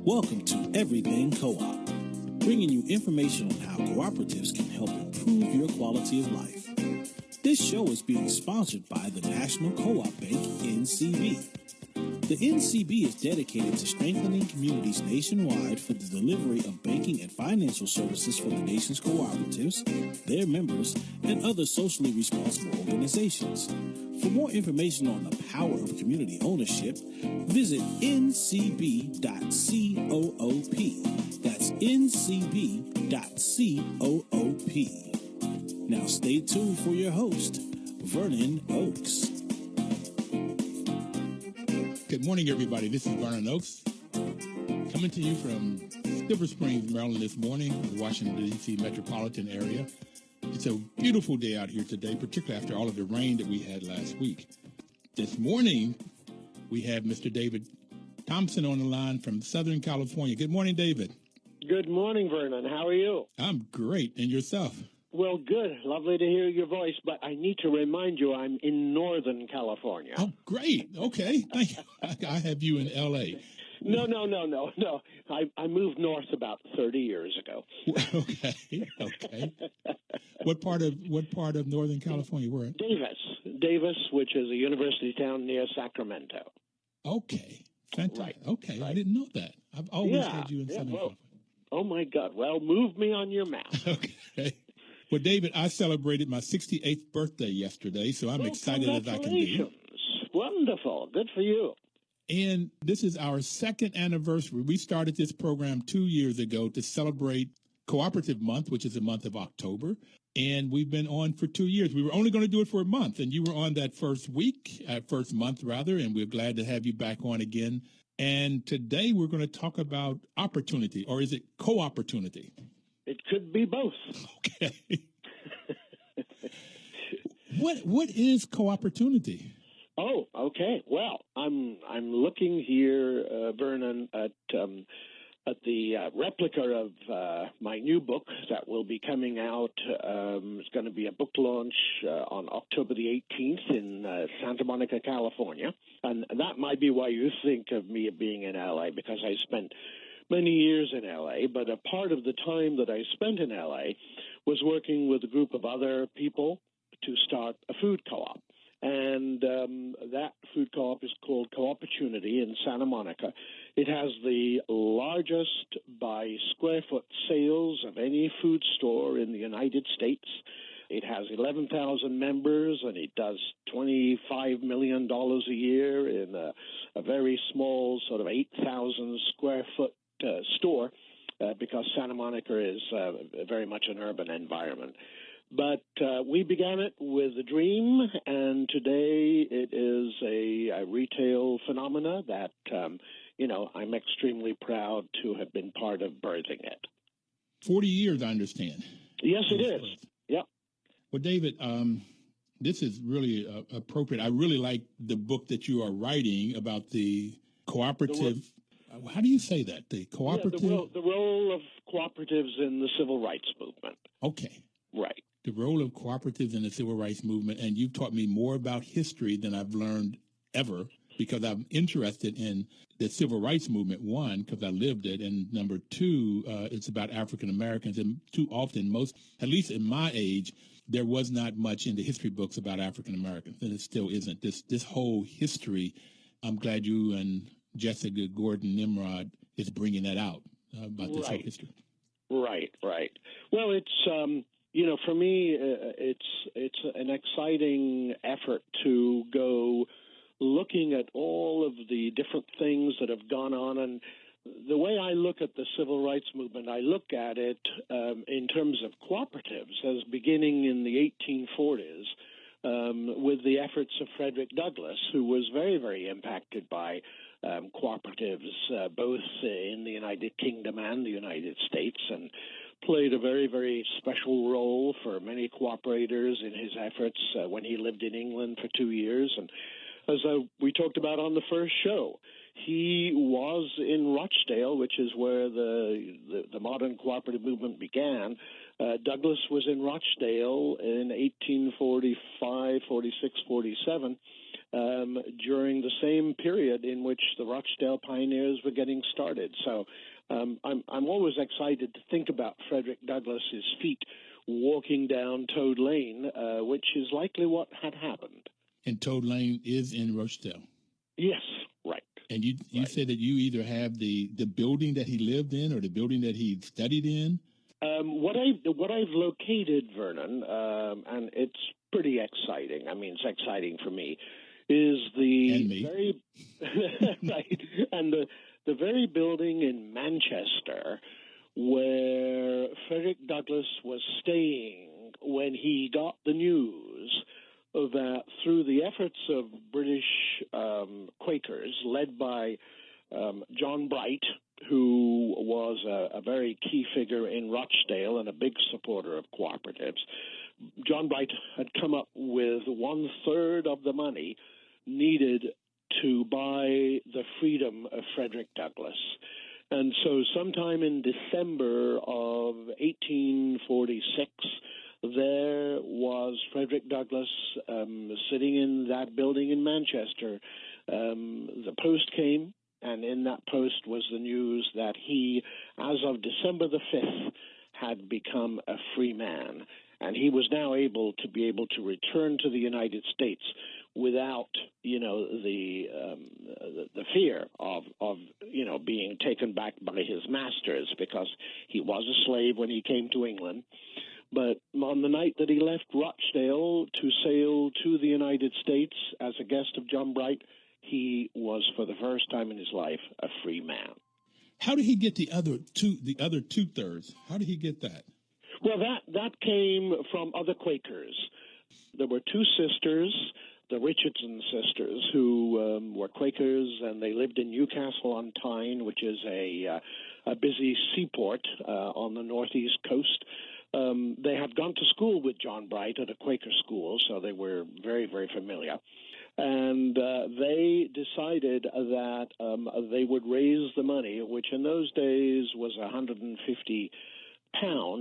Welcome to Everything Co-op, bringing you information on how cooperatives can help improve your quality of life. This show is being sponsored by the National Co-op Bank, NCB. The NCB is dedicated to strengthening communities nationwide for the delivery of banking and financial services for the nation's cooperatives, their members, and other socially responsible organizations. For more information on the power of community ownership, visit ncb.coop. That's ncb.coop. Now stay tuned for your host, Vernon Oakes. Good morning, everybody. This is Vernon Oakes, coming to you from Silver Springs, Maryland this morning, the Washington, D.C. metropolitan area. It's a beautiful day out here today, particularly after all of the rain that we had last week. This morning, we have Mr. David Thompson on the line from Southern California. Good morning, David. Good morning, Vernon. How are you? I'm great. And yourself? Well, good. Lovely to hear your voice, but I need to remind you I'm in Northern California. Oh, great. Okay. Thank you. I have you in L.A. No. I moved north about 30 years ago. Okay. What part of Northern California were you? Davis, which is a university town near Sacramento. Okay. Fantastic. Right. Okay. Right. I didn't know that. I've always had you in Southern California. Oh, my God. Well, move me on your map. Okay. Well, David, I celebrated my 68th birthday yesterday, so I'm excited as I can be. Wonderful. Good for you. And this is our second anniversary. We started this program 2 years ago to celebrate Cooperative Month, which is the month of October. And we've been on for 2 years. We were only going to do it for a month, and you were on that first month, and we're glad to have you back on again. And today we're going to talk about opportunity, or is it co-opportunity? It could be both. Okay. What is co-opportunity? Oh, okay. Well, I'm looking here, Vernon, at the replica of my new book that will be coming out. It's going to be a book launch on October the 18th in Santa Monica, California. And that might be why you think of me being in L.A., because I spent many years in L.A., but a part of the time that I spent in L.A. was working with a group of other people to start a food co-op. And that food co-op is called Co-opportunity in Santa Monica. It has the largest by square foot sales of any food store in the United States. It has 11,000 members, and it does $25 million a year in a very small sort of 8,000 square foot store because Santa Monica is very much an urban environment. But we began it with a dream, and today it is a retail phenomena that, I'm extremely proud to have been part of birthing it. 40 years, I understand. Yes, it is. Yep. Well, David, this is really appropriate. I really like the book that you are writing about the cooperative. How do you say that? The cooperative? Yeah, the role of cooperatives in the civil rights movement. Okay. Right. The role of cooperatives in the civil rights movement, and you've taught me more about history than I've learned ever, because I'm interested in the civil rights movement, one, because I lived it, and number two, it's about African Americans, and too often, at least in my age, there was not much in the history books about African Americans, and it still isn't. This whole history, I'm glad you and Jessica Gordon Nimrod is bringing that out about this whole history. Right. Well, it's for me, it's an exciting effort to go looking at all of the different things that have gone on. And the way I look at the civil rights movement, I look at it in terms of cooperatives as beginning in the 1840s with the efforts of Frederick Douglass, who was very, very impacted by cooperatives, both in the United Kingdom and the United States, and played a very, very special role for many cooperators in his efforts when he lived in England for 2 years. And as we talked about on the first show, he was in Rochdale, which is where the modern cooperative movement began. Douglass was in Rochdale in 1845, 46, 47, during the same period in which the Rochdale pioneers were getting started. So I'm always excited to think about Frederick Douglass's feet walking down Toad Lane, which is likely what had happened. And Toad Lane is in Rochdale. Yes, right. And you right. said that you either have the building that he lived in or the building that he studied in? What I've located, Vernon, and it's pretty exciting. I mean, it's exciting for me. Is the very right and the very building in Manchester where Frederick Douglass was staying when he got the news that through the efforts of British Quakers led by John Bright, who was a very key figure in Rochdale and a big supporter of cooperatives, John Bright had come up with 1/3 of the money needed to buy the freedom of Frederick Douglass. And so sometime in December of 1846, there was Frederick Douglass sitting in that building in Manchester. The post came, and in that post was the news that he, as of December the 5th, had become a free man. And he was now able to return to the United States without, the fear of being taken back by his masters, because he was a slave when he came to England. But on the night that he left Rochdale to sail to the United States as a guest of John Bright, he was, for the first time in his life, a free man. How did he get the other 2/3? How did he get that? Well, that came from other Quakers. There were two sisters, the Richardson sisters, who were Quakers, and they lived in Newcastle on Tyne, which is a busy seaport on the northeast coast. They had gone to school with John Bright at a Quaker school, so they were very, very familiar. And they decided that they would raise the money, which in those days was £150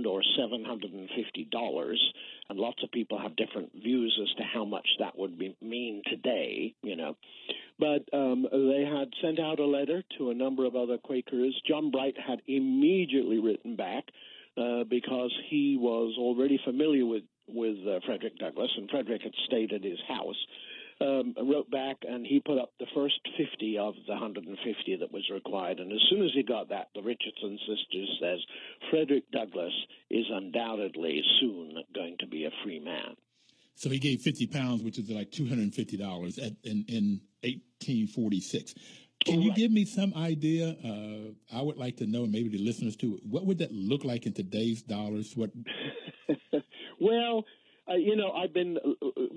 or $750, and lots of people have different views as to how much that would mean today, But they had sent out a letter to a number of other Quakers. John Bright had immediately written back because he was already familiar with Frederick Douglass, and Frederick had stayed at his house. Wrote back, and he put up the first 50 of the 150 that was required. And as soon as he got that, the Richardson sisters says, Frederick Douglass is undoubtedly soon going to be a free man. So he gave £50, which is like $250 in 1846. Can you give me some idea? I would like to know, and maybe the listeners too, what would that look like in today's dollars? What? Well, I've been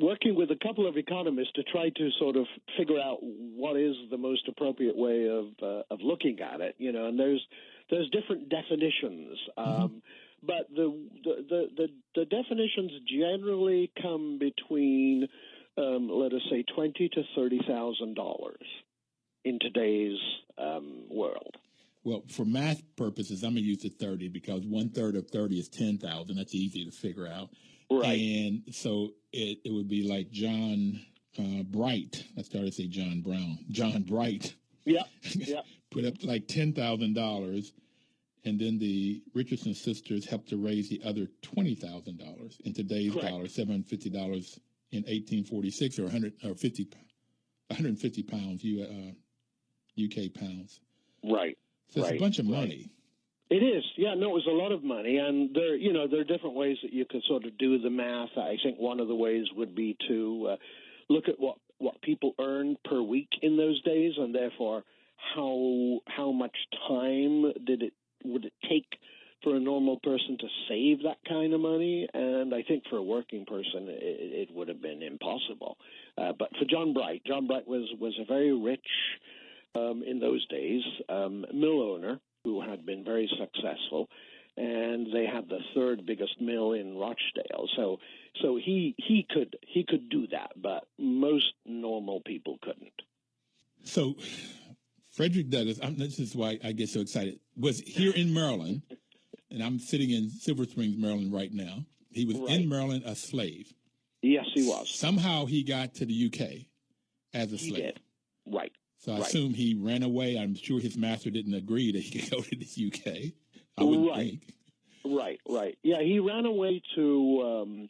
working with a couple of economists to try to sort of figure out what is the most appropriate way of looking at it. And there's different definitions, but the definitions generally come between let us say $20,000 to $30,000 in today's world. Well, for math purposes, I'm going to use the 30 because 1/3 of 30 is 10,000. That's easy to figure out. Right. And so it would be like John Bright. I started to say John Brown. John Bright. Yeah. Put up like $10,000, and then the Richardson sisters helped to raise the other $20,000 in today's dollars, $750 in 1846, or 150 pounds, UK pounds. Right. So it's a bunch of money. It is. Yeah, no, it was a lot of money. And there are different ways that you could sort of do the math. I think one of the ways would be to look at what people earned per week in those days, and therefore how much time would it take for a normal person to save that kind of money. And I think for a working person, it would have been impossible. But for John Bright was a very rich, in those days, mill owner who had been very successful, and they had the third biggest mill in Rochdale. So he could do that, but most normal people couldn't. So Frederick Douglass, this is why I get so excited, was here in Maryland, and I'm sitting in Silver Springs, Maryland right now. He was in Maryland a slave. Yes, he was. Somehow he got to the UK, as a He slave. did. Right. So I assume he ran away. I'm sure his master didn't agree that he could go to the UK. I wouldn't think. Right. Yeah, he ran away to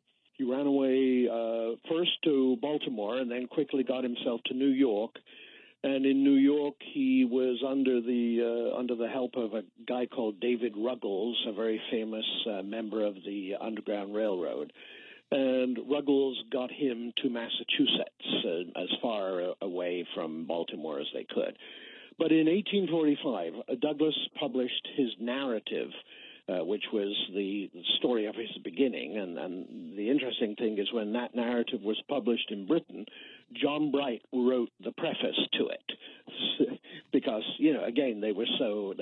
first to Baltimore, and then quickly got himself to New York. And in New York, he was under the help of a guy called David Ruggles, a very famous member of the Underground Railroad. And Ruggles got him to Massachusetts, as far away from Baltimore as they could. But in 1845, Douglass published his narrative, which was the story of his beginning. And the interesting thing is when that narrative was published in Britain, John Bright wrote the preface to it because, again, they were so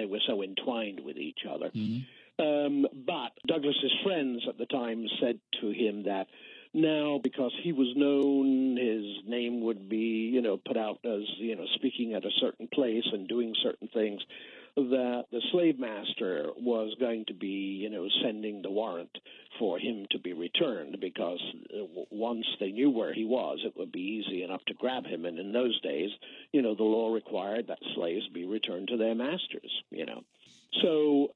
entwined with each other. Mm-hmm. But Douglass's friends at the time said to him that now, because he was known, his name would be, put out as, speaking at a certain place and doing certain things, that the slave master was going to be, sending the warrant for him to be returned, because once they knew where he was, it would be easy enough to grab him. And in those days, the law required that slaves be returned to their masters, So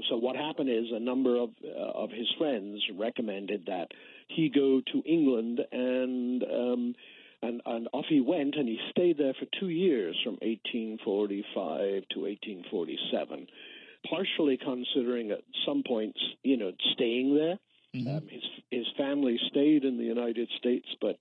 what happened is a number of his friends recommended that he go to England, and off he went, and he stayed there for 2 years, from 1845 to 1847, partially considering at some points, staying there. Mm-hmm. His family stayed in the United States, but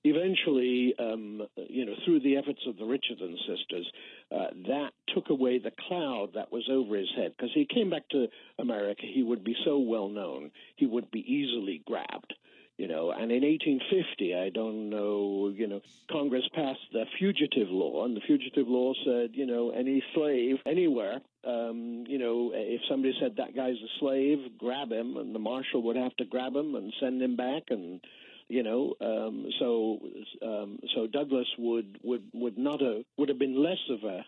eventually, through the efforts of the Richardson sisters, that took away the cloud that was over his head. Because he came back to America, he would be so well known, he would be easily grabbed. And in 1850, I don't know, Congress passed the fugitive law, and the fugitive law said, any slave anywhere, if somebody said that guy's a slave, grab him, and the marshal would have to grab him and send him back, and so Douglass would have been less of a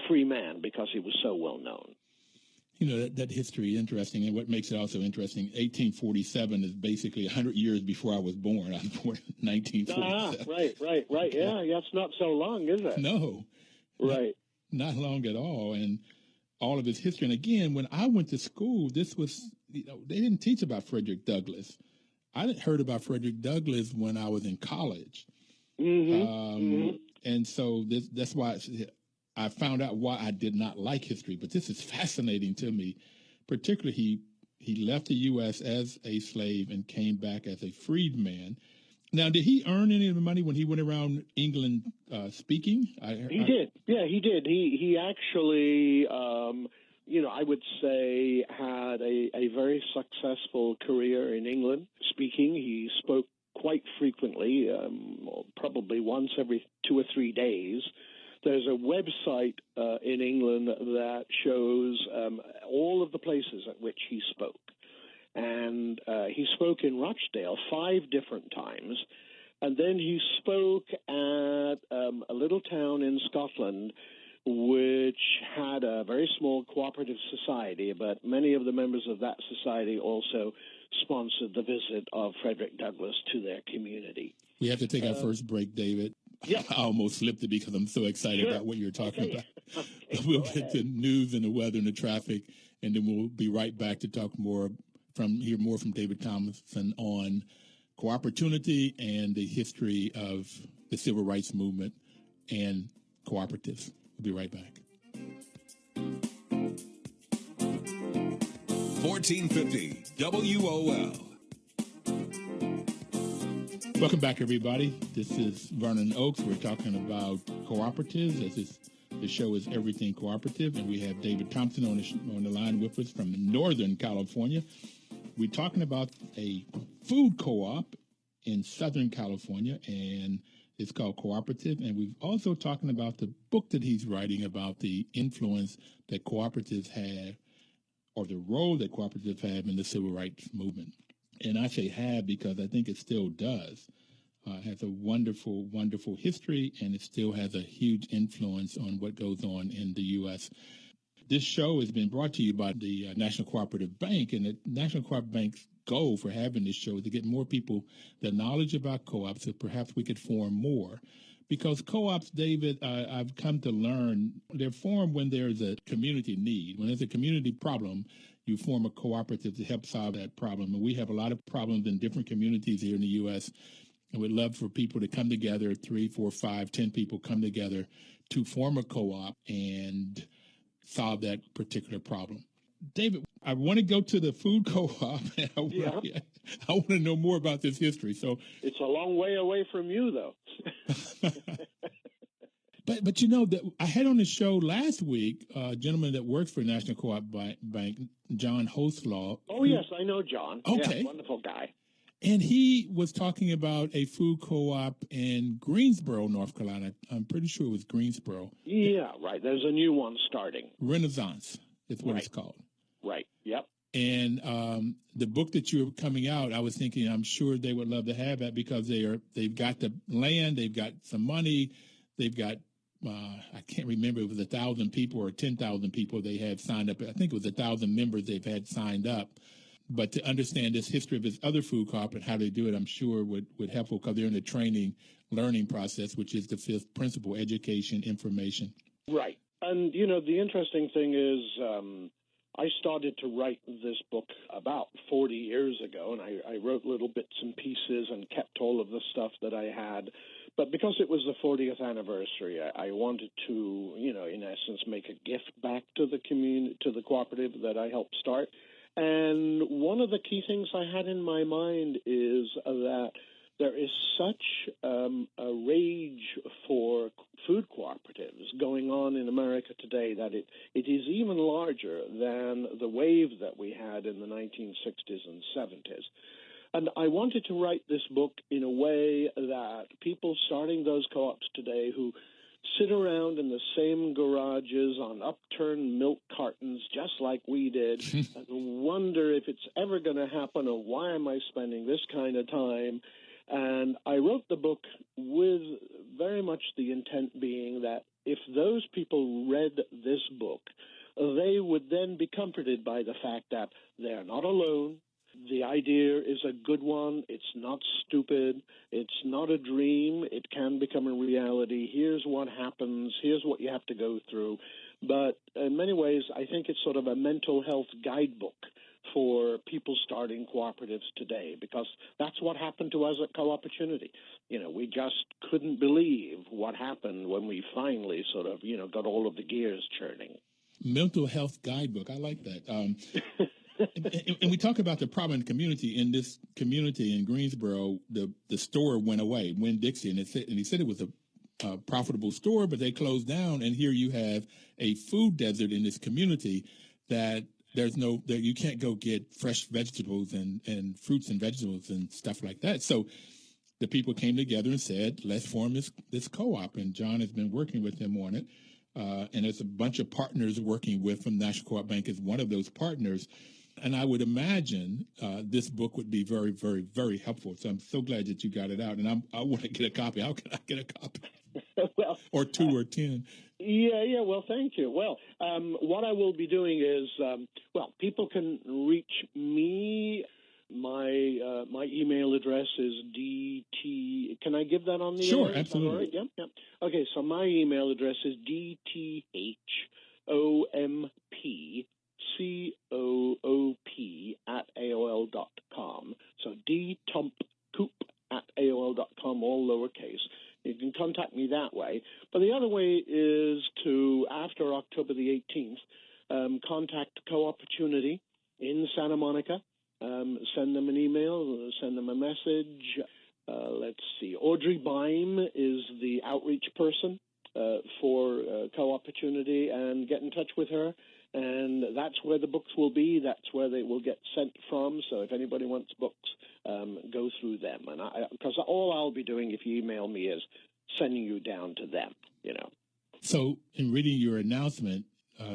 free man because he was so well known. That history is interesting, and what makes it also interesting, 1847 is basically 100 years before I was born. I was born in 1947. Right. Yeah, that's not so long, is it? No. Right. Not long at all, and all of his history. And again, when I went to school, this was, they didn't teach about Frederick Douglass. I heard about Frederick Douglass when I was in college. Mm-hmm. And so that's why I found out why I did not like history. But this is fascinating to me. Particularly, he left the U.S. as a slave and came back as a freedman. Now, did he earn any of the money when he went around England speaking? He did. Yeah, he did. He actually, I would say, had a very successful career in England speaking. He spoke quite frequently, probably once every 2 or 3 days. There's a website in England that shows all of the places at which he spoke. And he spoke in Rochdale 5 different times. And then he spoke at a little town in Scotland which had a very small cooperative society, but many of the members of that society also sponsored the visit of Frederick Douglass to their community. We have to take our first break, David. Yeah. I almost slipped it because I'm so excited about what you're talking about. Okay, we'll get to news and the weather and the traffic, and then we'll be right back to talk hear more from David Thompson on cooperativity and the history of the civil rights movement and cooperatives. We'll be right back. 1450 WOL. Welcome back, everybody. This is Vernon Oakes. We're talking about cooperatives. The show is Everything Cooperative, and we have David Thompson on the line with us from Northern California. We're talking about a food co-op in Southern California, and it's called Cooperative. And we're also talking about the book that he's writing about the influence that cooperatives have, or the role that cooperatives have in the civil rights movement. And I say have because I think it still does. It has a wonderful, wonderful history, and it still has a huge influence on what goes on in the U.S. This show has been brought to you by the National Cooperative Bank, and the National Cooperative Bank's goal for having this show is to get more people the knowledge about co-ops, so perhaps we could form more. Because co-ops, David, I've come to learn, they're formed when there's a community need. When there's a community problem, you form a cooperative to help solve that problem. And we have a lot of problems in different communities here in the U.S., and we'd love for people to come together, 3, 4, 5, 10 people come together to form a co-op and solve that particular problem. David, I want to go to the food co-op. And I want to know more about this history. So it's a long way away from you, though. But you know, that I had on the show last week a gentleman that works for National Co-op Bank, John Hoslaw. Oh, yes, I know John. Okay. Yeah, wonderful guy. And he was talking about a food co-op in Greensboro, North Carolina. I'm pretty sure it was Greensboro. Yeah, right. There's a new one starting. Renaissance is what it's called. Right, yep. And the book that you're coming out, I was thinking, I'm sure they would love to have that because they've got the land, they've got some money, they've got, I can't remember if it was 1,000 people or 10,000 people they had signed up. I think it was 1,000 members they've had signed up. But to understand this history of this other food co-op and how they do it, I'm sure would helpful because they're in the training, learning process, which is the fifth principle, education, information. Right. And, you know, the interesting thing is I started to write this book about 40 years ago, and I wrote little bits and pieces and kept all of the stuff that I had. But because it was the 40th anniversary, I wanted to, you know, in essence, make a gift back to the community, to the cooperative that I helped start. And one of the key things I had in my mind is that there is such a rage for food cooperatives going on in America today that it is even larger than the wave that we had in the 1960s and 70s. And I wanted to write this book in a way that people starting those co-ops today who sit around in the same garages on upturned milk cartons just like we did and wonder if it's ever going to happen or why am I spending this kind of time. And I wrote the book with very much the intent being that if those people read this book, they would then be comforted by the fact that they're not alone. The idea is a good one. It's not stupid. It's not a dream. It can become a reality. Here's what happens. Here's what you have to go through. But in many ways, I think it's sort of a mental health guidebook for people starting cooperatives today, because that's what happened to us at Co-Opportunity. You know, we just couldn't believe what happened when we finally sort of, you know, got all of the gears churning. Mental health guidebook. I like that. And we talk about the problem in the community. In this community in Greensboro, the store went away, Winn-Dixie, and he said it was a profitable store, but they closed down. And here you have a food desert in this community that you can't go get fresh vegetables and fruits and vegetables and stuff like that. So the people came together and said, let's form this co-op. And John has been working with them on it. And there's a bunch of partners working with them. National Co-op Bank is one of those partners. And I would imagine this book would be very, very, very helpful. So I'm so glad that you got it out. And I want to get a copy. How can I get a copy? Well, or 2 or 10. Yeah. Well, thank you. Well, what I will be doing is, people can reach me. My email address is DT. Can I give that on the air? Sure, absolutely. All right? Yeah. Okay, so my email address is dthompcoop@AOL.com. So dtompcoop@AOL.com, all lowercase. You can contact me that way. But the other way is to, after October the 18th, contact Co-Opportunity in Santa Monica. Send them an email, send them a message. Let's see. Audrey Bime is the outreach person for Co-Opportunity, and get in touch with her. And that's where the books will be. That's where they will get sent from. So if anybody wants books, go through them. And because all I'll be doing if you email me is sending you down to them, you know. So in reading your announcement,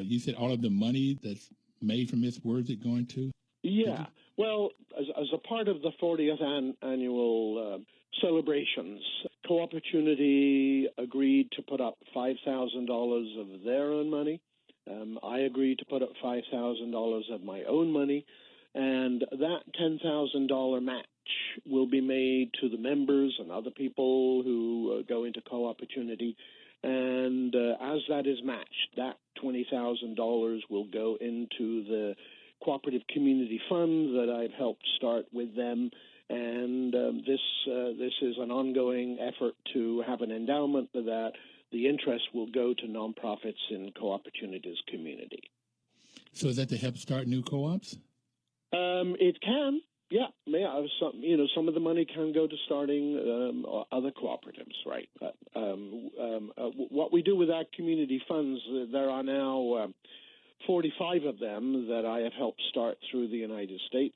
you said all of the money that's made from this, where is it going to? Yeah. Well, as a part of the 40th annual celebrations, Co-Opportunity agreed to put up $5,000 of their own money. I agreed to put up $5,000 of my own money, and that $10,000 match will be made to the members and other people who go into Co-Opportunity. And as that is matched, that $20,000 will go into the Cooperative Community Fund that I've helped start with them. And this is an ongoing effort to have an endowment that the interest will go to nonprofits in Co-Opportunity's community. So is that to help start new co-ops? It can, yeah. Some of the money can go to starting other cooperatives, right? But what we do with our community funds, there are now 45 of them that I have helped start through the United States.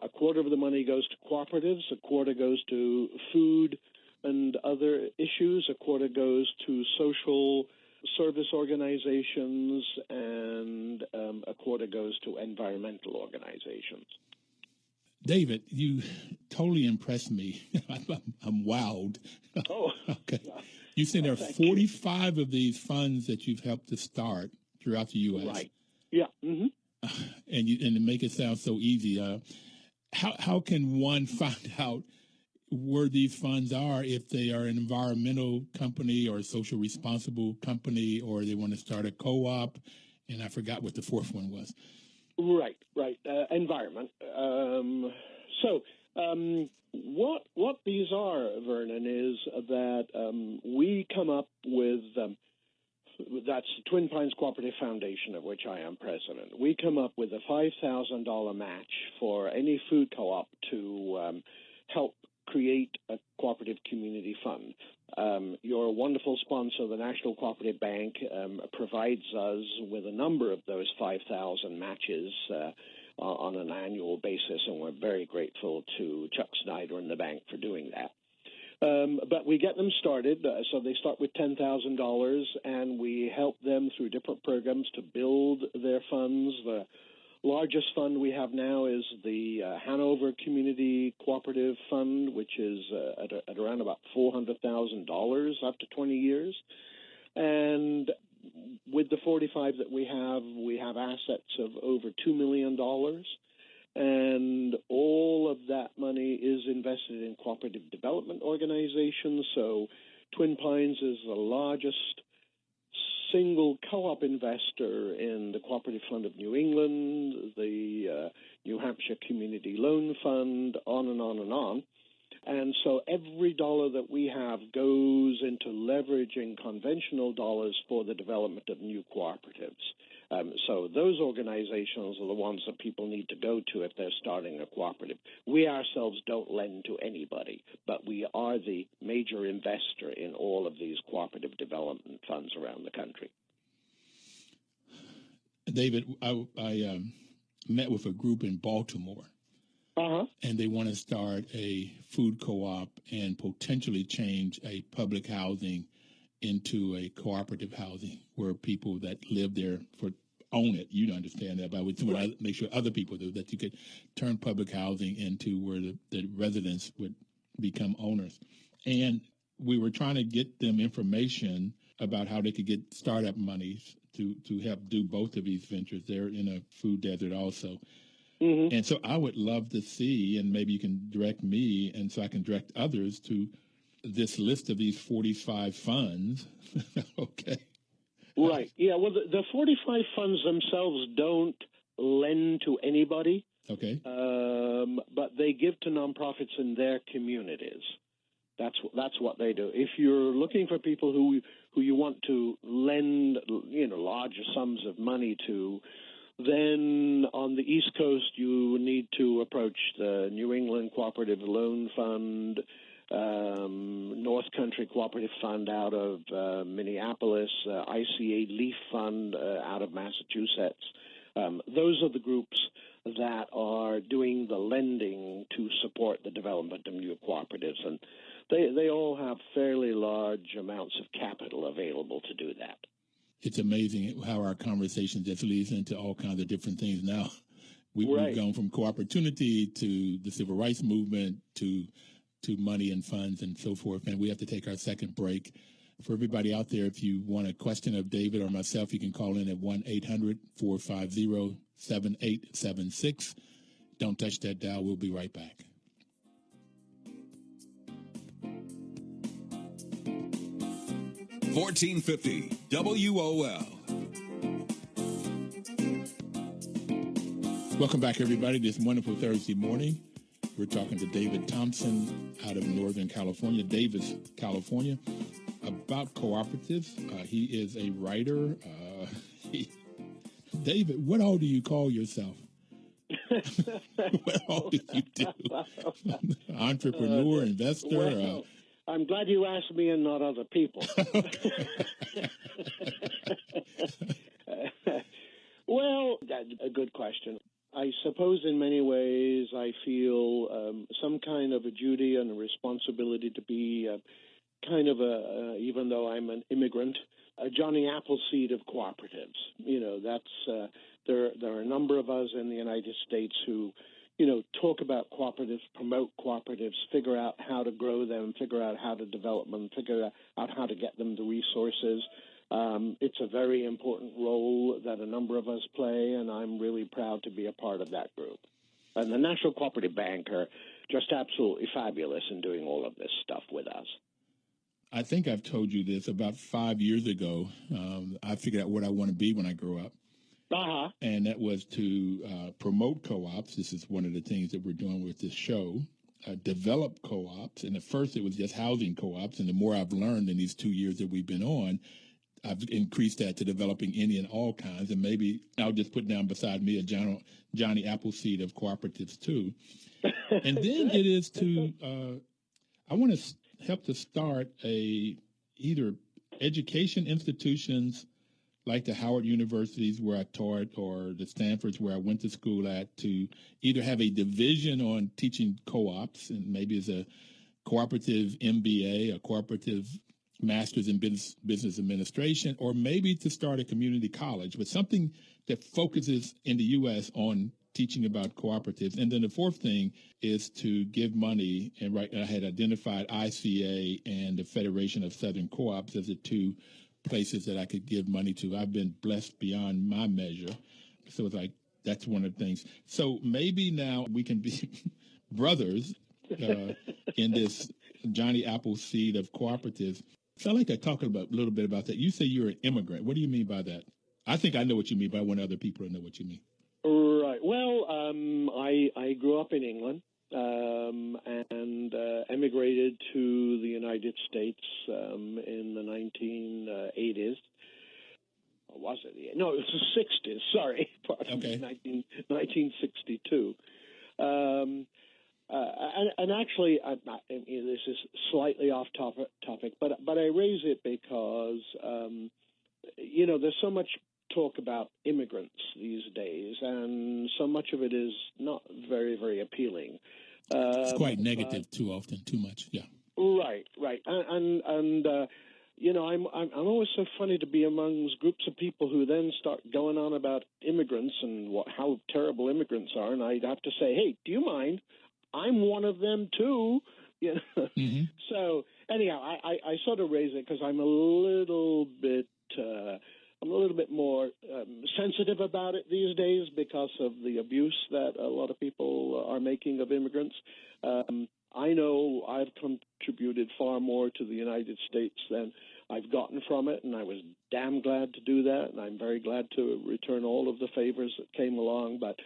A quarter of the money goes to cooperatives, a quarter goes to food and other issues, a quarter goes to social service organizations, and a quarter goes to environmental organizations. David, you totally impressed me. I'm wowed. Oh, okay. You said there are 45 of these funds that you've helped to start throughout the U.S. Right. Yeah. Mm-hmm. And to make it sound so easy, how can one find out where these funds are if they are an environmental company or a social responsible company, or they want to start a co-op? And I forgot what the fourth one was. Right. Environment. What these are, Vernon, is that we come up with, that's the Twin Pines Cooperative Foundation, of which I am president. We come up with a $5,000 match for any food co-op to help create a cooperative community fund. Your wonderful sponsor, the National Cooperative Bank, provides us with a number of those 5,000 matches on an annual basis, and we're very grateful to Chuck Snyder and the bank for doing that. But we get them started, so they start with $10,000, and we help them through different programs to build their funds. The largest fund we have now is the Hanover Community Cooperative Fund, which is at around about $400,000 after 20 years. And with the 45 that we have assets of over $2 million. And all of that money is invested in cooperative development organizations. So Twin Pines is the largest single co-op investor in the Cooperative Fund of New England, the New Hampshire Community Loan Fund, on and on and on. And so every dollar that we have goes into leveraging conventional dollars for the development of new cooperatives. So those organizations are the ones that people need to go to if they're starting a cooperative. We ourselves don't lend to anybody, but we are the major investor in all of these cooperative development funds around the country. David, I met with a group in Baltimore. Uh-huh. And they want to start a food co-op and potentially change a public housing into a cooperative housing where people that live there own it. You understand that, but I would make sure other people do that. You could turn public housing into where the residents would become owners. And we were trying to get them information about how they could get startup monies to help do both of these ventures. They're in a food desert also. Mm-hmm. And so I would love to see, and maybe you can direct me, and so I can direct others to this list of these 45 funds. Okay. Right. Yeah, well, the 45 funds themselves don't lend to anybody. Okay. But they give to nonprofits in their communities. That's what they do. If you're looking for people who you want to lend, larger sums of money to, then on the East Coast, you need to approach the New England Cooperative Loan Fund, North Country Cooperative Fund out of Minneapolis, ICA Leaf Fund out of Massachusetts. Those are the groups that are doing the lending to support the development of new cooperatives, and they all have fairly large amounts of capital available to do that. It's amazing how our conversation just leads into all kinds of different things now. We've gone from co-opportunity to the civil rights movement to money and funds and so forth. And we have to take our second break. For everybody out there, if you want a question of David or myself, you can call in at 1-800-450-7876. Don't touch that dial. We'll be right back. 1450 WOL. Welcome back, everybody, this wonderful Thursday morning. We're talking to David Thompson out of Northern California, Davis, California, about cooperatives. He is a writer. David, what all do you call yourself? What all do you do? Entrepreneur, investor? Well, I'm glad you asked me and not other people. Well, that's a good question. I suppose in many ways I feel some kind of a duty and a responsibility to be kind of even though I'm an immigrant, a Johnny Appleseed of cooperatives. You know, that's there are a number of us in the United States who, you know, talk about cooperatives, promote cooperatives, figure out how to grow them, figure out how to develop them, figure out how to get them the resources. It's a very important role that a number of us play, and I'm really proud to be a part of that group. And the National Cooperative Bank are just absolutely fabulous in doing all of this stuff with us. I think I've told you this about 5 years ago. I figured out what I want to be when I grow up. Uh-huh. And that was to promote co-ops. This is one of the things that we're doing with this show. Develop co-ops. And at first it was just housing co-ops. And the more I've learned in these 2 years that we've been on, I've increased that to developing any and all kinds. And maybe I'll just put down beside me a Johnny Appleseed of cooperatives too. And then it is to, I want to help to start either education institutions like the Howard Universities where I taught or the Stanfords where I went to school at, to either have a division on teaching co-ops, and maybe as a cooperative MBA, a cooperative master's in business administration, or maybe to start a community college, but something that focuses in the U.S. on teaching about cooperatives. And then the fourth thing is to give money. And I had identified ICA and the Federation of Southern Co-ops as the two places that I could give money to. I've been blessed beyond my measure. So it's like, that's one of the things. So maybe now we can be brothers in this Johnny Appleseed of cooperatives. So I'd like to talk a little bit about that. You say you're an immigrant. What do you mean by that? I think I know what you mean, but I want other people to know what you mean. Right. Well, I grew up in England and emigrated to the United States in the 1980s. Or was it? No, it was the 60s. Sorry. Okay. 1962. And actually, this is slightly off topic, but I raise it because, you know, there's so much talk about immigrants these days, and so much of it is not very, very appealing. It's quite negative too often, too much, yeah. Right, and you know, I'm always so funny to be amongst groups of people who then start going on about immigrants and how terrible immigrants are, and I'd have to say, hey, do you mind? I'm one of them too. You know? Mm-hmm. So anyhow, I sort of raise it because I'm a little bit more sensitive about it these days because of the abuse that a lot of people are making of immigrants. I know I've contributed far more to the United States than I've gotten from it, and I was damn glad to do that, and I'm very glad to return all of the favors that came along. But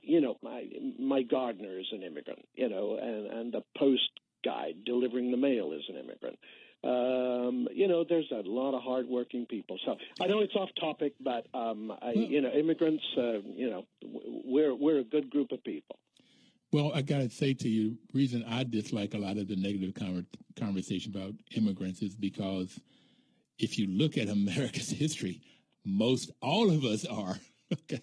you know, my gardener is an immigrant, you know, and the post guy delivering the mail is an immigrant. You know, there's a lot of hardworking people. So I know it's off topic, but you know, immigrants, you know, we're a good group of people. Well, I got to say to you, reason I dislike a lot of the negative conversation about immigrants is because if you look at America's history, all of us are, okay.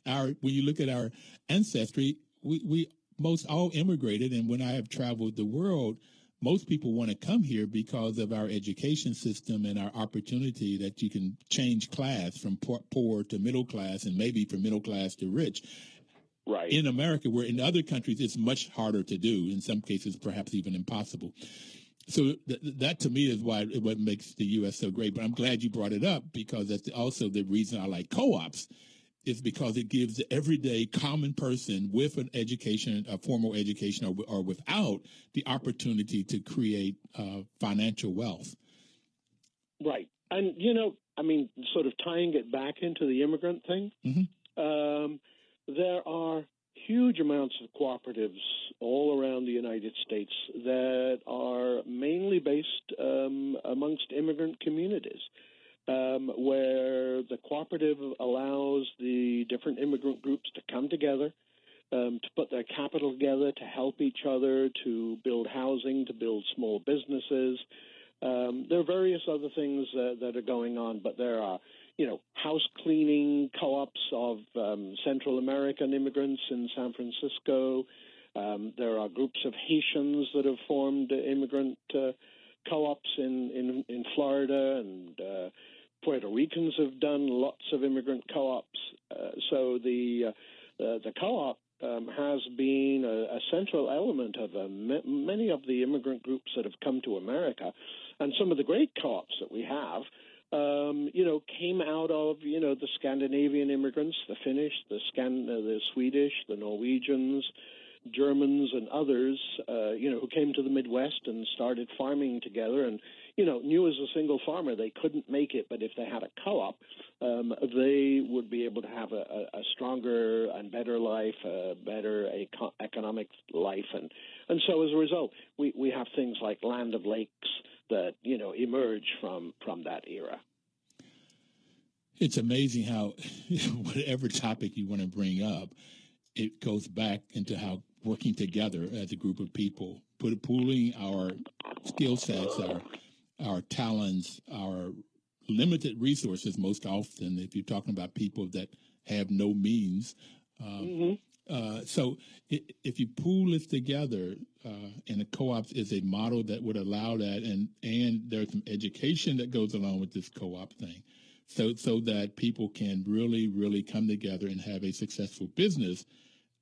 When you look at our ancestry, we most all immigrated, and when I have traveled the world, most people want to come here because of our education system and our opportunity that you can change class from poor to middle class, and maybe from middle class to rich. Right. In America, where in other countries it's much harder to do, in some cases perhaps even impossible. So that to me is what makes the U.S. so great. But I'm glad you brought it up, because that's also the reason I like co-ops, is because it gives the everyday common person with an education, a formal education, or without, the opportunity to create financial wealth. Right. And, sort of tying it back into the immigrant thing, there are huge amounts of cooperatives all around the United States that are mainly based amongst immigrant communities, where the cooperative allows the different immigrant groups to come together, to put their capital together, to help each other, to build housing, to build small businesses. There are various other things that are going on, but there are, house cleaning co-ops of Central American immigrants in San Francisco. There are groups of Haitians that have formed immigrant co-ops in Florida, and Puerto Ricans have done lots of immigrant co-ops. So the co-op has been a central element of many of the immigrant groups that have come to America. And some of the great co-ops that we have, came out of, the Scandinavian immigrants, the Finnish, the Swedish, the Norwegians, Germans, and others, who came to the Midwest and started farming together and, knew as a single farmer they couldn't make it, but if they had a co-op, they would be able to have a stronger and better life, a better economic life. And so as a result, we have things like Land of Lakes that, emerge from that era. It's amazing how whatever topic you want to bring up, it goes back into how working together as a group of people, pooling our skill sets, our talents, our limited resources most often, if you're talking about people that have no means. So if you pool this together, and the co-ops is a model that would allow that, and there's some education that goes along with this co-op thing, so that people can really, really come together and have a successful business,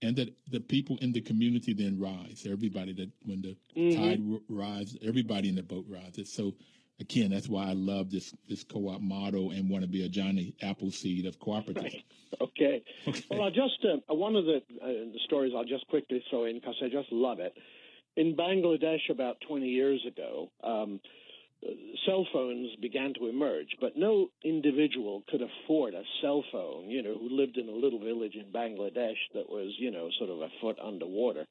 and that the people in the community then rise. Everybody, that when the tide rises, everybody in the boat rises. So again, that's why I love this co-op model and want to be a Johnny Appleseed of cooperative. Right. Okay. Well, I'll just one of the stories I'll just quickly throw in because I just love it. In Bangladesh about 20 years ago, cell phones began to emerge, but no individual could afford a cell phone, who lived in a little village in Bangladesh that was, sort of a foot underwater.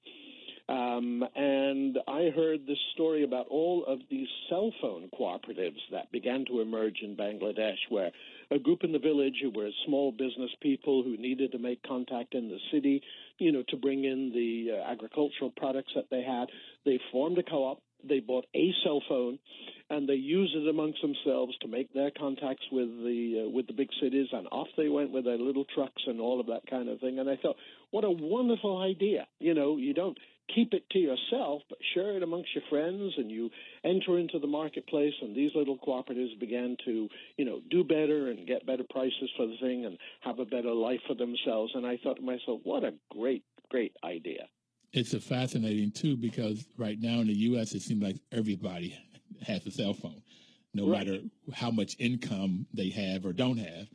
And I heard this story about all of these cell phone cooperatives that began to emerge in Bangladesh, where a group in the village who were small business people who needed to make contact in the city, to bring in the agricultural products that they had, they formed a co-op. They bought a cell phone, and they used it amongst themselves to make their contacts with the big cities, and off they went with their little trucks and all of that kind of thing. And I thought, what a wonderful idea. You don't keep it to yourself, but share it amongst your friends, and you enter into the marketplace, and these little cooperatives began to, do better and get better prices for the thing and have a better life for themselves. And I thought to myself, what a great, great idea. It's a fascinating, too, because right now in the U.S., it seems like everybody has a cell phone, no matter how much income they have or don't have.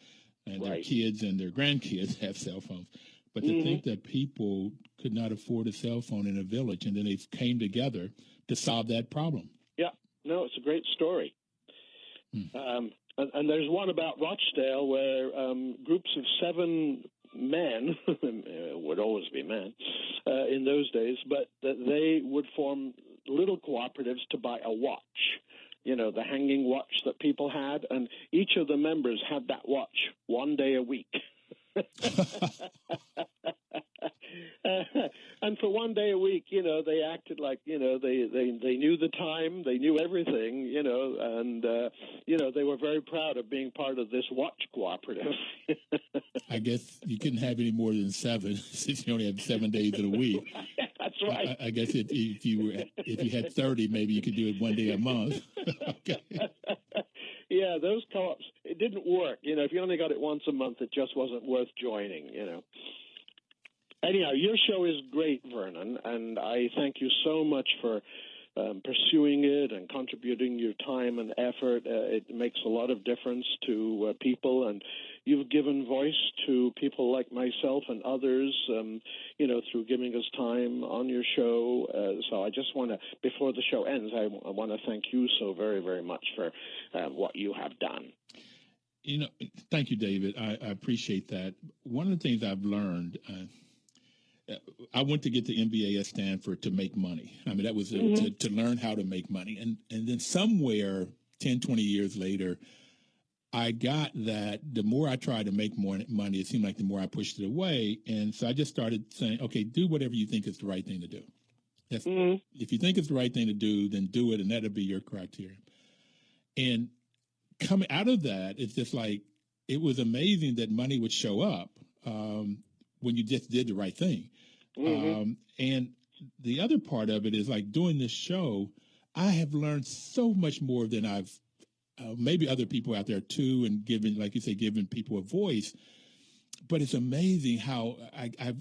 And their kids and their grandkids have cell phones. But to think that people could not afford a cell phone in a village, and then they came together to solve that problem. Yeah. No, it's a great story. And there's one about Rochdale where groups of 7 men, it would always be men in those days, but they would form little cooperatives to buy a watch, the hanging watch that people had, and each of the members had that watch one day a week. And for one day a week, they acted like, they knew the time, they knew everything, and, they were very proud of being part of this watch cooperative. I guess you couldn't have any more than 7 since you only have 7 days in a week. That's right. I guess if you had 30, maybe you could do it one day a month. Okay. Yeah, those co-ops, it didn't work. If you only got it once a month, it just wasn't worth joining, Anyhow, your show is great, Vernon, and I thank you so much for pursuing it and contributing your time and effort. It makes a lot of difference to people, and, you've given voice to people like myself and others, through giving us time on your show. So I just want to, before the show ends, I want to thank you so very, very much for what you have done. Thank you, David. I appreciate that. One of the things I've learned, I went to get the MBA at Stanford to make money. I mean, that was to learn how to make money. And then somewhere 10, 20 years later, I got that the more I tried to make more money, it seemed like the more I pushed it away. And so I just started saying, okay, do whatever you think is the right thing to do. If you think it's the right thing to do, then do it, and that'll be your criteria. And coming out of that, it's just like, it was amazing that money would show up when you just did the right thing. And the other part of it is, like, doing this show, I have learned so much more than I've maybe other people out there too, and giving, like you say, giving people a voice. But it's amazing how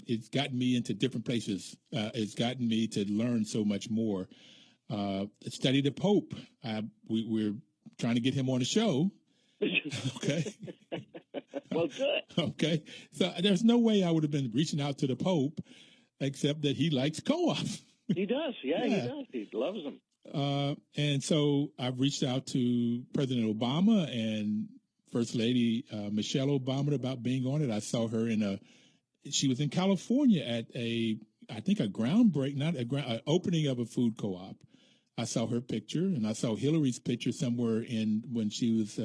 it's gotten me into different places. It's gotten me to learn so much more. Study the Pope. We're trying to get him on the show. Okay. Well, good. Okay. So there's no way I would have been reaching out to the Pope, except that he likes co-op. He does. Yeah, he does. He loves them. And so I've reached out to President Obama and First Lady Michelle Obama about being on it. I saw her she was in California at a opening of a food co-op. I saw her picture, and I saw Hillary's picture somewhere when she was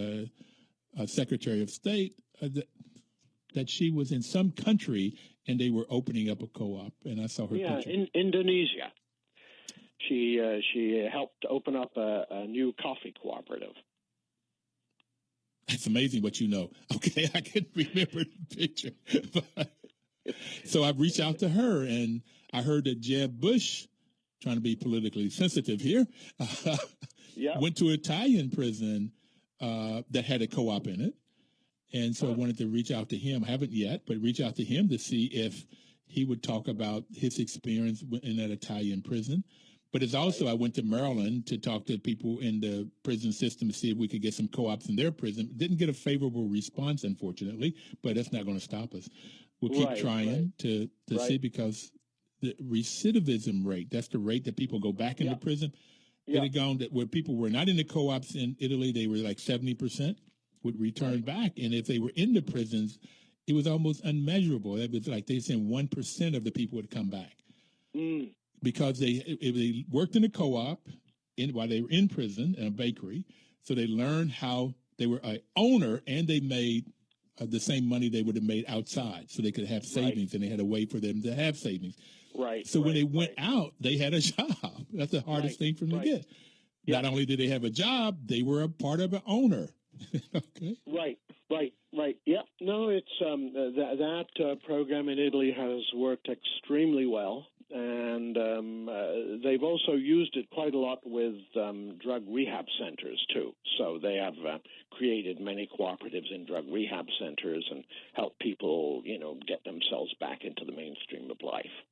Secretary of State, that she was in some country and they were opening up a co-op, and I saw her picture. In Indonesia. She helped open up a new coffee cooperative. It's amazing what you know. Okay, I couldn't remember the picture. So I reached out to her, and I heard that Jeb Bush, trying to be politically sensitive here, went to an Italian prison that had a co-op in it. And so I wanted to reach out to him. I haven't yet, but reach out to him to see if he would talk about his experience in that Italian prison. But it's also, I went to Maryland to talk to people in the prison system to see if we could get some co-ops in their prison. Didn't get a favorable response, unfortunately, but that's not going to stop us. We'll keep trying to see, because the recidivism rate, that's the rate that people go back into prison. It had gone that where people were not in the co-ops in Italy, they were like 70% would return back. And if they were in the prisons, it was almost unmeasurable. It was like they said 1% of the people would come back. Because they worked in a co-op while they were in prison in a bakery. So they learned how they were an owner, and they made the same money they would have made outside. So they could have savings, and they had a way for them to have savings. So when they went out, they had a job. That's the hardest thing for them to get. Not only did they have a job, they were a part of an owner. Okay. Right. Yeah. No, it's that program in Italy has worked extremely well. And they've also used it quite a lot with drug rehab centers, too. So they have created many cooperatives in drug rehab centers and help people, get themselves back into the mainstream of life.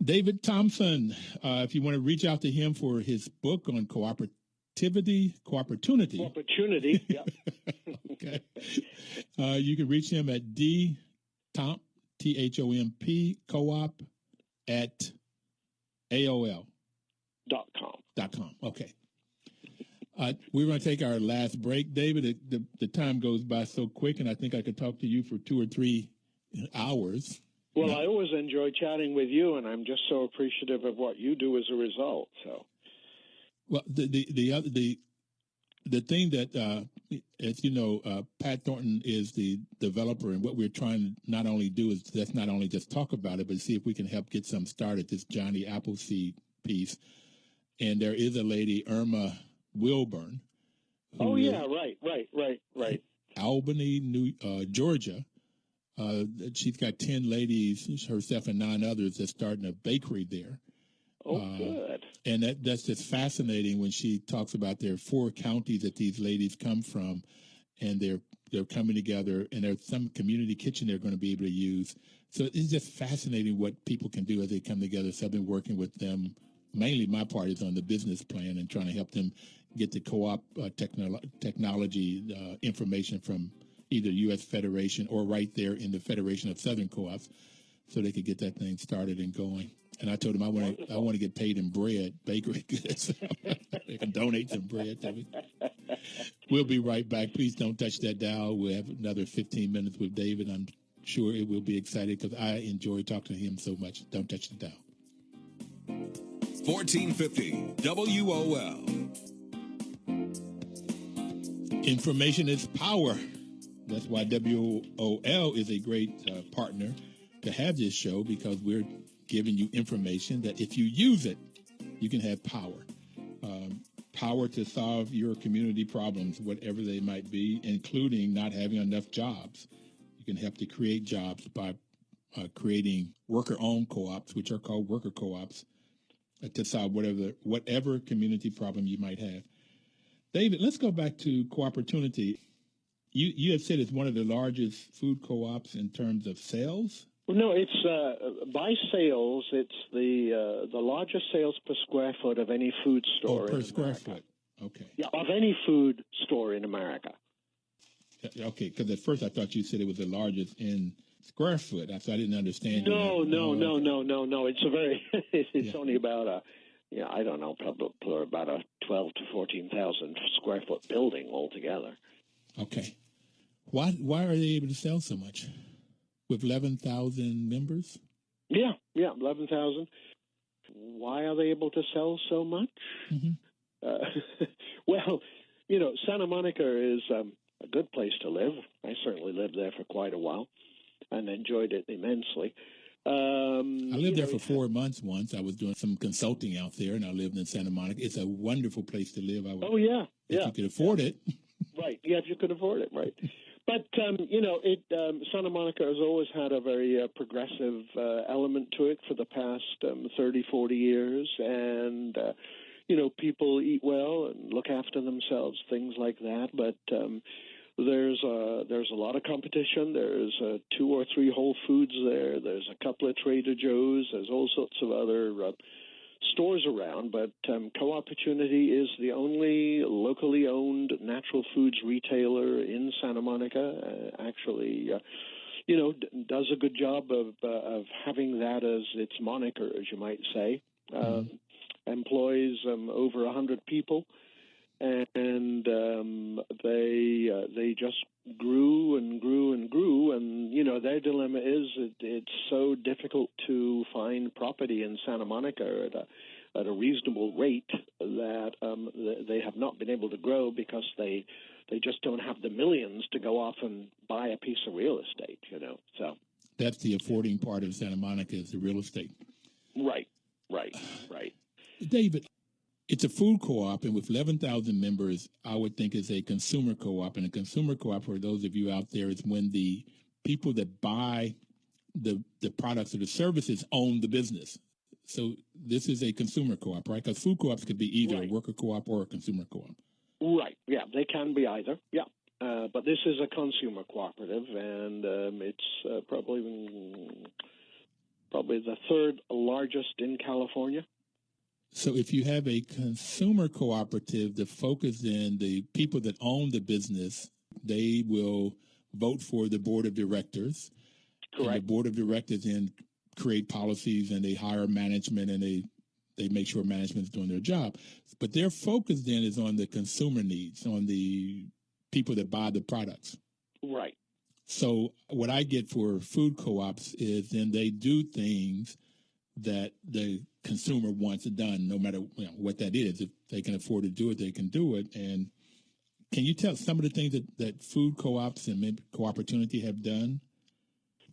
David Thompson, if you want to reach out to him for his book on cooperatunity. Yeah. Okay. You can reach him at DThomp, THOMP, co-op at AOL.com. Okay. We're going to take our last break. David, the time goes by so quick, and I think I could talk to you for 2 or 3 hours. Well, I always enjoy chatting with you, and I'm just so appreciative of what you do as a result. So, well, the thing that, as you know, Pat Thornton is the developer, and what we're trying to not only do is that's not only just talk about it, but see if we can help get some started. This Johnny Appleseed piece, and there is a lady, Irma Wilburn. Oh yeah, right. Albany, Georgia. She's got 10 ladies, herself and 9 others, that's starting a bakery there. Oh, good. And that's just fascinating when she talks about there are 4 counties that these ladies come from, and they're coming together, and there's some community kitchen they're going to be able to use. So it's just fascinating what people can do as they come together. So I've been working with them. Mainly my part is on the business plan and trying to help them get the co-op technology information from either U.S. Federation or right there in the Federation of Southern Co-ops, so they could get that thing started and going. And I told them I want to get paid in bread, bakery goods. They can donate some bread to me. We'll be right back. Please don't touch that dial. We'll have another 15 minutes with David. I'm sure it will be exciting because I enjoy talking to him so much. Don't touch the dial. 1450 WOL. Information is power. That's why WOL is a great partner to have this show, because we're giving you information that if you use it, you can have power. Power to solve your community problems, whatever they might be, including not having enough jobs. You can help to create jobs by creating worker-owned co-ops, which are called worker co-ops, to solve whatever community problem you might have. David, let's go back to Cooperative. You had said it's one of the largest food co-ops in terms of sales? Well, no, it's by sales. It's the largest sales per square foot of any food store. Per square foot. Okay. Yeah, of any food store in America. Okay, because at first I thought you said it was the largest in square foot. So I didn't understand. No. It's a very. It's only about I don't know, probably about a 12 to 14,000 square foot building altogether. Okay. Why are they able to sell so much? With 11,000 members? Yeah, 11,000. Why are they able to sell so much? Mm-hmm. Well, Santa Monica is a good place to live. I certainly lived there for quite a while and enjoyed it immensely. I lived there for 4 months once. I was doing some consulting out there, and I lived in Santa Monica. It's a wonderful place to live. If you could afford it. Right, yeah, if you could afford it, right. But, Santa Monica has always had a very progressive element to it for the past 30, 40 years. And, people eat well and look after themselves, things like that. But there's a lot of competition. There's 2 or 3 Whole Foods there. There's a couple of Trader Joe's. There's all sorts of other stores around, but Co-Opportunity is the only locally owned natural foods retailer in Santa Monica. Actually, does a good job of having that as its moniker, as you might say. Employs over 100 people, and they just grew and grew and grew. And their dilemma is it's so difficult to find property in Santa Monica at a reasonable rate that they have not been able to grow because they just don't have the millions to go off and buy a piece of real estate. So that's the affording part of Santa Monica, is the real estate. Right. David, it's a food co-op, and with 11,000 members, I would think it's a consumer co-op. And a consumer co-op, for those of you out there, is when the people that buy the products or the services own the business. So this is a consumer co-op, right? Because food co-ops could be either a worker co-op or a consumer co-op. Right, yeah, they can be either, yeah. But this is a consumer cooperative, and it's probably the 3rd largest in California. So if you have a consumer cooperative, the focus then, the people that own the business, they will vote for the board of directors. Correct. And the board of directors then create policies, and they hire management, and they make sure management is doing their job. But their focus then is on the consumer needs, on the people that buy the products. Right. So what I get for food co-ops is then they do things that the consumer wants it done, no matter what that is. If they can afford to do it, they can do it. And can you tell some of the things that food co-ops and maybe Co-Opportunity have done?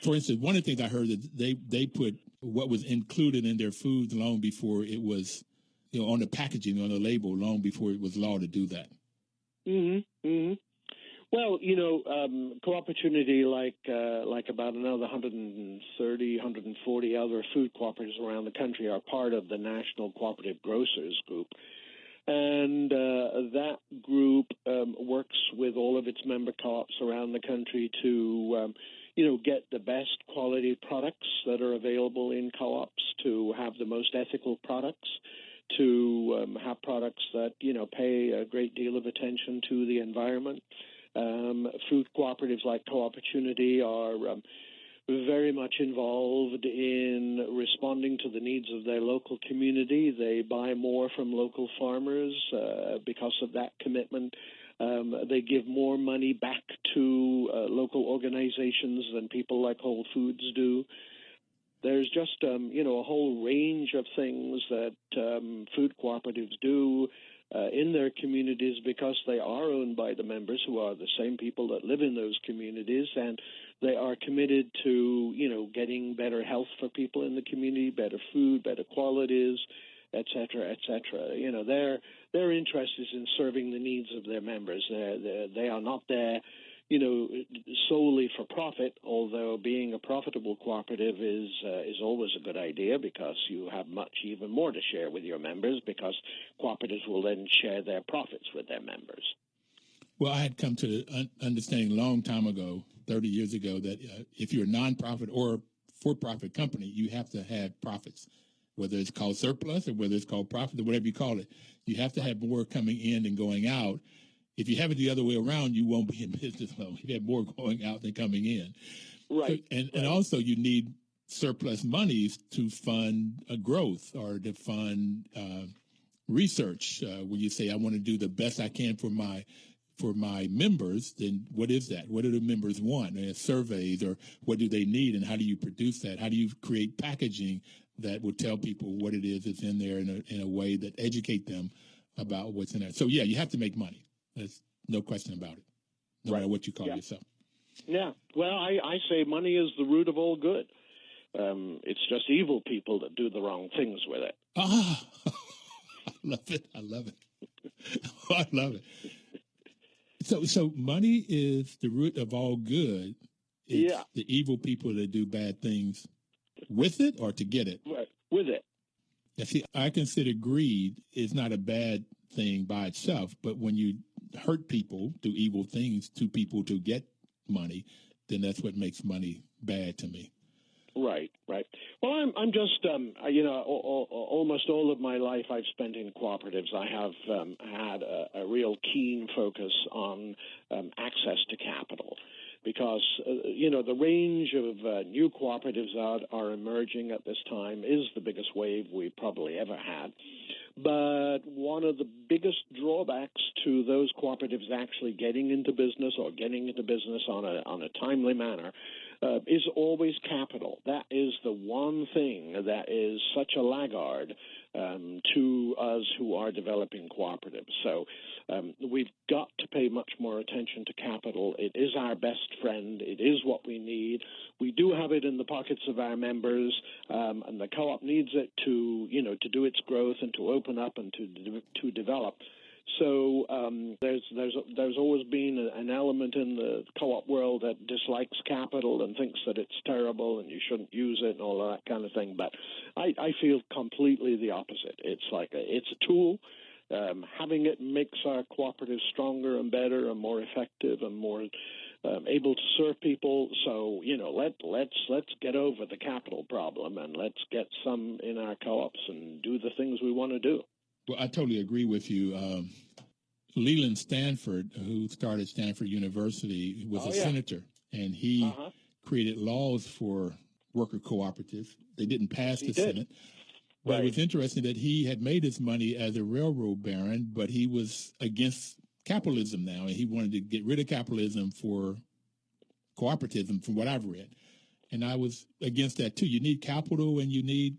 For instance, one of the things I heard that they put what was included in their foods long before it was, on the packaging, on the label, long before it was law to do that. Mm-hmm. Well, Co-Opportunity, like about another 130, 140 other food cooperatives around the country, are part of the National Cooperative Grocers Group. And that group works with all of its member co-ops around the country to, get the best quality products that are available in co-ops, to have the most ethical products, to have products that, pay a great deal of attention to the environment. Food cooperatives like Co-Opportunity are very much involved in responding to the needs of their local community. They buy more from local farmers because of that commitment. They give more money back to local organizations than people like Whole Foods do. There's just, a whole range of things that food cooperatives do in their communities because they are owned by the members who are the same people that live in those communities, and they are committed to, getting better health for people in the community, better food, better qualities, et cetera, et cetera. Their interest is in serving the needs of their members. They are not there, solely for profit, although being a profitable cooperative is always a good idea because you have even more to share with your members because cooperatives will then share their profits with their members. Well, I had come to the understanding a long time ago, 30 years ago, that if you're a nonprofit or for-profit company, you have to have profits, whether it's called surplus or whether it's called profit or whatever you call it. You have to have more coming in than going out. If you have it the other way around, you won't be in business long. You have more going out than coming in. Right. So, and also you need surplus monies to fund growth or to fund research. When you say, I want to do the best I can for my members, then what is that? What do the members want? Surveys, or what do they need, and how do you produce that? How do you create packaging that will tell people what it is that's in there in a way that educate them about what's in there? So, yeah, you have to make money. There's no question about it, no matter what you call yourself. Yeah. Well, I say money is the root of all good. It's just evil people that do the wrong things with it. Ah, I love it. I love it. I love it. So money is the root of all good. It's the evil people that do bad things with it or to get it. Right. With it. Yeah, see, I consider greed is not a bad thing by itself, but when you hurt people, do evil things to people to get money, then that's what makes money bad to me. Right. Well, I'm just, almost all of my life I've spent in cooperatives. I have had a real keen focus on access to capital because, the range of new cooperatives that are emerging at this time is the biggest wave we probably ever had. But one of the biggest drawbacks to those cooperatives actually getting into business or getting into business on a timely manner is always capital. That is the one thing that is such a laggard to us who are developing cooperatives. So we've got to pay much more attention to capital. It is our best friend. It is what we need. We do have it in the pockets of our members, and the co-op needs it to do its growth and to open up and to develop. So there's always been an element in the co-op world that dislikes capital and thinks that it's terrible and you shouldn't use it and all of that kind of thing. But I feel completely the opposite. It's like it's a tool. Having it makes our cooperatives stronger and better and more effective and more able to serve people. So let's get over the capital problem and let's get some in our co-ops and do the things we want to do. Well, I totally agree with you. Leland Stanford, who started Stanford University, was a senator, and he created laws for worker cooperatives. They didn't pass the Senate. But it was interesting that he had made his money as a railroad baron, but he was against capitalism now, and he wanted to get rid of capitalism for cooperativism, from what I've read. And I was against that, too. You need capital, and you need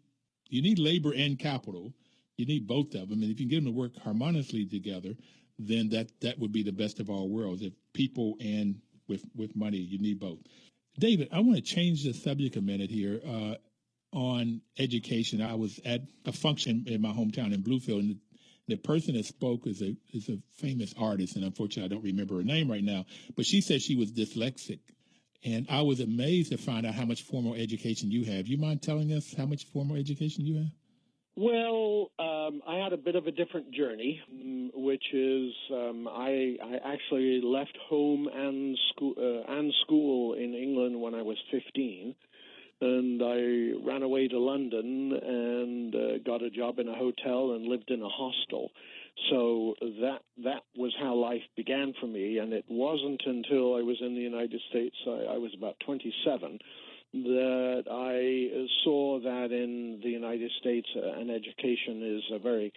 labor and capital. You need both of them, and if you can get them to work harmoniously together, then that would be the best of all worlds. If people and with money, you need both. David, I want to change the subject a minute here on education. I was at a function in my hometown in Bluefield, and the person that spoke is a famous artist, and unfortunately I don't remember her name right now, but she said she was dyslexic. And I was amazed to find out how much formal education you have. You mind telling us how much formal education you have? Well, I had a bit of a different journey, which is I actually left home and school in England when I was 15, and I ran away to London and got a job in a hotel and lived in a hostel. So that was how life began for me, and it wasn't until I was in the United States, I was about 27, that I saw that in the United States an education is a very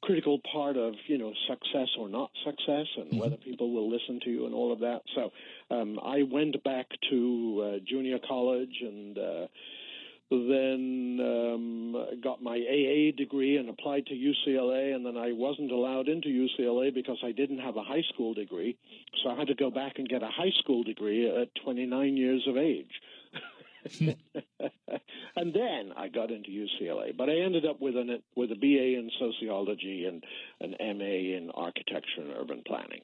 critical part of, success or not success, and whether people will listen to you and all of that. So I went back to junior college and then got my AA degree and applied to UCLA, and then I wasn't allowed into UCLA because I didn't have a high school degree. So I had to go back and get a high school degree at 29 years of age. And then I got into UCLA, but I ended up with a BA in sociology and an MA in architecture and urban planning.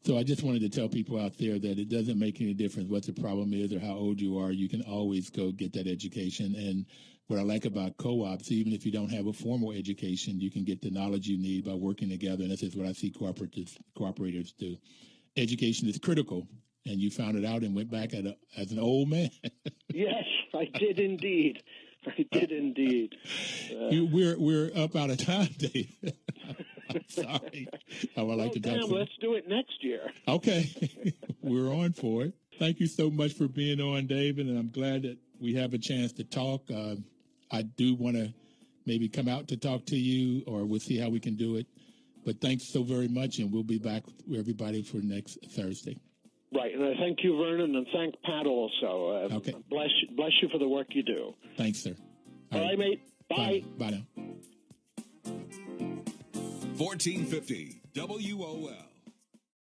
So I just wanted to tell people out there that it doesn't make any difference what the problem is or how old you are. You can always go get that education. And what I like about co-ops, even if you don't have a formal education, you can get the knowledge you need by working together. And this is what I see cooperators do. Education is critical. And you found it out and went back as an old man. Yes, I did indeed. We're up out of time, Dave. I'm sorry. I would like to talk. Let's do it next year. Okay, we're on for it. Thank you so much for being on, David, and I'm glad that we have a chance to talk. I do want to maybe come out to talk to you, or we'll see how we can do it. But thanks so very much, and we'll be back with everybody for next Thursday. Right, and I thank you, Vernon, and thank Pat also. Okay. Bless you for the work you do. Thanks, sir. All right, mate. Bye. Bye now. 1450 WOL.